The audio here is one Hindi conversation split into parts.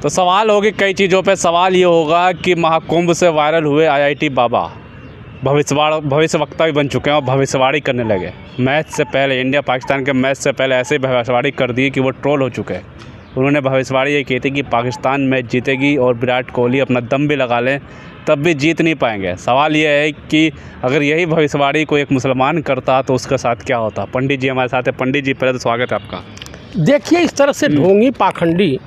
तो सवाल होगी कई चीज़ों पे। सवाल ये होगा कि महाकुंभ से वायरल हुए आईआईटी बाबा भविष्यवक्ता भी बन चुके हैं और भविष्यवाणी करने लगे। मैच से पहले, इंडिया पाकिस्तान के मैच से पहले ऐसे भविष्यवाणी कर दी कि वो ट्रोल हो चुके हैं। उन्होंने भविष्यवाणी ये की थी कि पाकिस्तान मैच जीतेगी और विराट कोहली अपना दम भी लगा लें तब भी जीत नहीं पाएंगे। सवाल ये है कि अगर यही भविष्यवाणी को एक मुसलमान करता तो उसके साथ क्या होता। पंडित जी हमारे साथ है। पंडित जी पहले तो स्वागत है आपका। देखिए, इस तरह से ढोंगी पाखंडी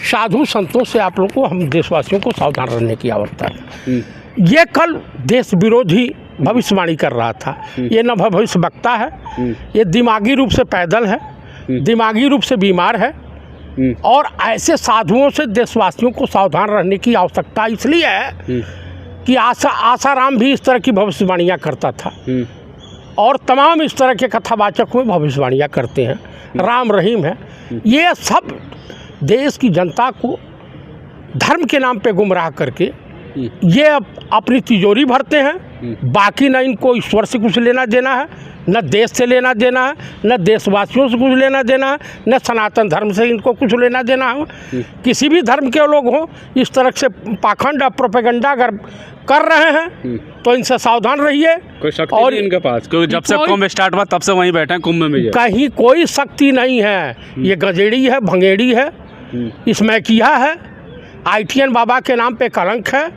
साधु संतों से आप लोग को, हम देशवासियों को सावधान रहने की आवश्यकता है। ये कल देश विरोधी भविष्यवाणी कर रहा था। ये न भविष्यवक्ता है, ये दिमागी रूप से पैदल है, दिमागी रूप से बीमार है। और ऐसे साधुओं से देशवासियों को सावधान रहने की आवश्यकता इसलिए है कि आसाराम भी इस तरह की भविष्यवाणियाँ करता था और तमाम इस तरह के कथावाचक में भविष्यवाणियाँ करते हैं। राम रहीम है, ये सब देश की जनता को धर्म के नाम पे गुमराह करके ये अपनी तिजोरी भरते हैं। बाकी न इनको ईश्वर से कुछ लेना देना है, न देश से लेना देना है, न देशवासियों से कुछ लेना देना है, न सनातन धर्म से इनको कुछ लेना देना है। किसी भी धर्म के लोग हों, इस तरह से पाखंड और प्रोपेगेंडा अगर कर रहे हैं तो इनसे सावधान रहिए। कोई शक्ति और नहीं इनके पास, क्योंकि जब से कुंभ स्टार्ट हुआ तब से वहीं बैठे हैं कुंभ में। कहीं कोई शक्ति नहीं है। ये गजेड़ी है, भंगेड़ी है, इसमें किया है। ITN बाबा के नाम पे कलंक है।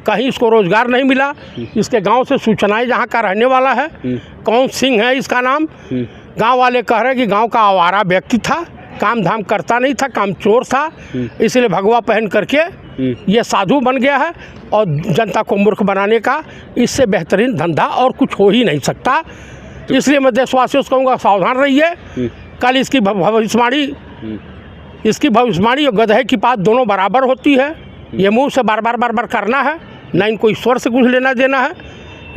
कहीं इसको रोजगार नहीं मिला। इसके गांव से सूचनाएं जहां का रहने वाला है, कौन सिंह है इसका नाम। गांव वाले कह रहे हैं कि गांव का आवारा व्यक्ति था, काम धाम करता नहीं था, काम चोर था, इसलिए भगवा पहन करके ये साधु बन गया है। और जनता को मूर्ख बनाने का इससे बेहतरीन धंधा और कुछ हो ही नहीं सकता। इसलिए मैं देशवासियों से कहूँगा, सावधान रहिए। कल इसकी भविष्यवाणी और गधे की बात दोनों बराबर होती है। ये मुंह से बार बार करना है। न इनको ईश्वर से कुछ लेना देना है,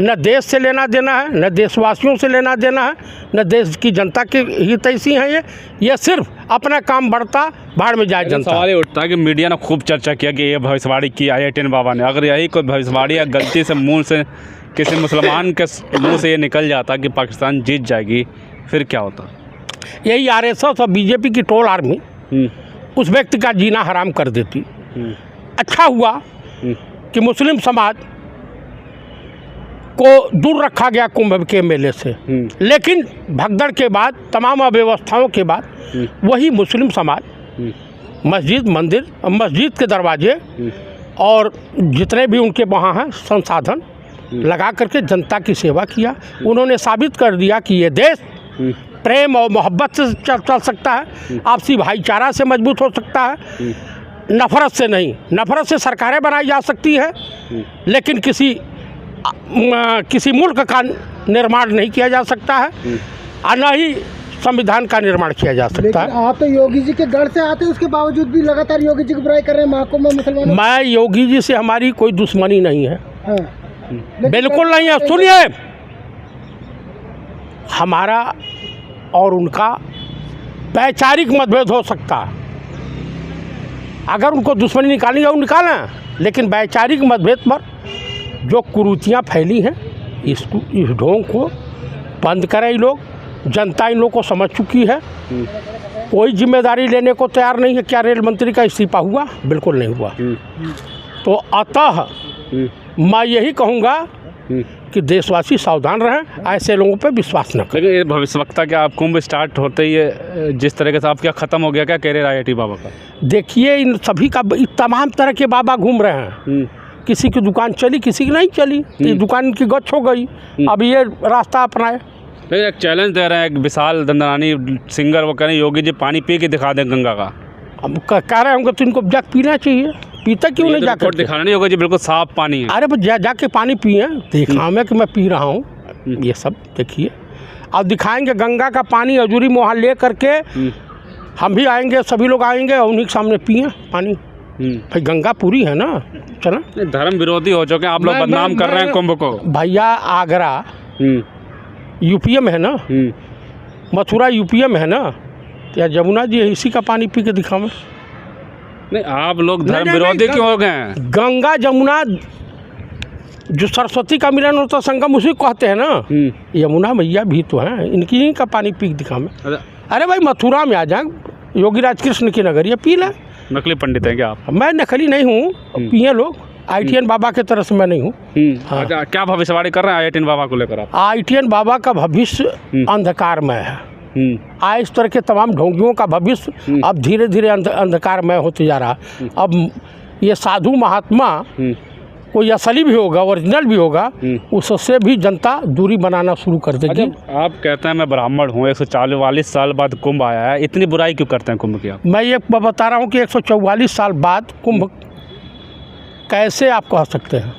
न देश से लेना देना है, न देशवासियों से लेना देना है, न देश की जनता के हित ऐसी हैं। ये सिर्फ अपना काम बढ़ता भाड़ में जाए जनता। सवाल ये उठता है कि मीडिया ने खूब चर्चा किया कि ये भविष्यवाणी की IITN बाबा ने। अगर यही कोई भविष्यवाणी या गलती से मुंह से किसी मुसलमान के मुंह से ये निकल जाता कि पाकिस्तान जीत जाएगी, फिर क्या होता। यही RSS और BJP की ट्रोल आर्मी उस व्यक्ति का जीना हराम कर देती। अच्छा हुआ कि मुस्लिम समाज को दूर रखा गया कुंभ के मेले से। लेकिन भगदड़ के बाद, तमाम अव्यवस्थाओं के बाद, वही मुस्लिम समाज मस्जिद, मंदिर, मस्जिद के दरवाजे और जितने भी उनके वहाँ हैं संसाधन लगा करके जनता की सेवा किया। उन्होंने साबित कर दिया कि ये देश प्रेम और मोहब्बत से चल सकता है, आपसी भाईचारा से मजबूत हो सकता है, नफ़रत से नहीं। नफ़रत से सरकारें बनाई जा सकती है, लेकिन किसी मुल्क का निर्माण नहीं किया जा सकता है और न ही संविधान का निर्माण किया जा सकता है। आप तो योगी जी के गढ़ से आते हैं, उसके बावजूद भी लगातार योगी जी की बुराई कर रहे हैं महाकुंभ में मुसलमान। मैं योगी जी से हमारी कोई दुश्मनी नहीं है। बिल्कुल नहीं है। सुनिए, हमारा और उनका वैचारिक मतभेद हो सकता है। अगर उनको दुश्मनी निकालनी है वो निकालें, लेकिन वैचारिक मतभेद पर जो कुरीतियाँ फैली हैं, इस ढोंग को बंद करें। लोग, जनता इन लोगों को समझ चुकी है। कोई जिम्मेदारी लेने को तैयार नहीं है। क्या रेल मंत्री का इस्तीफा हुआ? बिल्कुल नहीं हुआ। तो अतः मैं यही कहूँगा कि देशवासी सावधान रहें, ऐसे लोगों पे विश्वास न करें। ये भविष्यवक्ता क्या आप कुंभ स्टार्ट होते ही जिस तरीके से आप क्या ख़त्म हो गया क्या कैरियर IIT बाबा का? देखिए, इन सभी का तमाम तरह के बाबा घूम रहे हैं। किसी की दुकान चली, किसी की नहीं चली, तो दुकान की गच्छ हो गई। अब ये रास्ता अपनाए। एक चैलेंज दे रहे हैं, एक विशाल दंदनानी सिंगर, वो कह रहे हैं योगी जी पानी पी के दिखा दें गंगा का। अब कह रहे होंगे तो इनको जाके पीना चाहिए। पीता क्यों नहीं जाकर? दिखाना नहीं होगा जी, बिल्कुल साफ पानी है। अरे बस जाके पानी पिए, दिखावे कि मैं पी रहा हूँ। ये सब देखिए, अब दिखाएंगे गंगा का पानी अजूरी मोहा ले करके। हम भी आएंगे, सभी लोग आएंगे और उन्हीं के सामने पिए पानी। भाई गंगा पूरी है ना। चला, धर्म विरोधी हो चुके आप लोग, बदनाम कर रहे हैं कुंभ को। भैया, आगरा UP में है ना, मथुरा UP में है ना, या जमुना जी इसी का पानी पी के दिखावे। नहीं, आप लोग धर्म विरोधी क्यों हो गए हैं? गंगा जमुना जो सरस्वती का मिलन होता संगम, उसी को कहते हैं ना। यमुना मैया भी तो हैं, इनकी ही का पानी पी के दिखावे। अरे भाई, मथुरा में आ जाए, योगी राज कृष्ण की नगरी, पी लें। नकली पंडित हैं क्या आप? मैं नकली नहीं हूँ, पिए लोग ITN बाबा के तरह से मैं नहीं हूँ। हाँ। अच्छा, क्या भविष्यवाणी कर रहे हैं ITN बाबा को लेकर आप? ITN बाबा का भविष्य अंधकारमय है। आज इस तरह के तमाम ढोंगियों का भविष्य अब धीरे धीरे अंधकारमय होते जा रहा। अब ये साधु महात्मा कोई असली भी होगा, ओरिजिनल भी होगा, उससे भी जनता दूरी बनाना शुरू कर देगी। अच्छा, आप कहते हैं मैं ब्राह्मण हूँ, 144 साल बाद कुंभ आया है, इतनी बुराई क्यों करते हैं कुंभ की आप? मैं ये बता रहा हूँ कि 144 साल बाद कुंभ कैसे आप कह सकते हैं।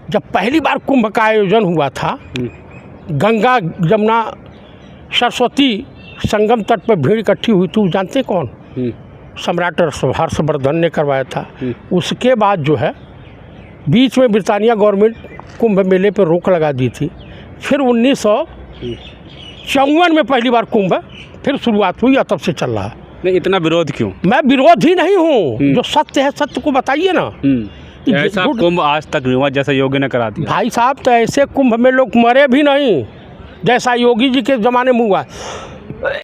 जब पहली बार कुंभ का आयोजन हुआ था, गंगा जमुना सरस्वती संगम तट पर भीड़ इकट्ठी हुई थी, जानते कौन? सम्राट हर्षवर्धन ने करवाया था। उसके बाद जो है बीच में ब्रिटानिया गवर्नमेंट कुंभ मेले पर रोक लगा दी थी। फिर 1954 में पहली बार कुंभ फिर शुरुआत हुई और तब से चल रहा है। नहीं, इतना विरोध क्यों? मैं विरोध ही नहीं हूँ, जो सत्य है सत्य को बताइए ना। ऐसा कुंभ आज तक नहीं हुआ जैसा योगी ने करा दिया। भाई साहब, तो ऐसे कुंभ में लोग मरे भी नहीं जैसा योगी जी के ज़माने में हुआ।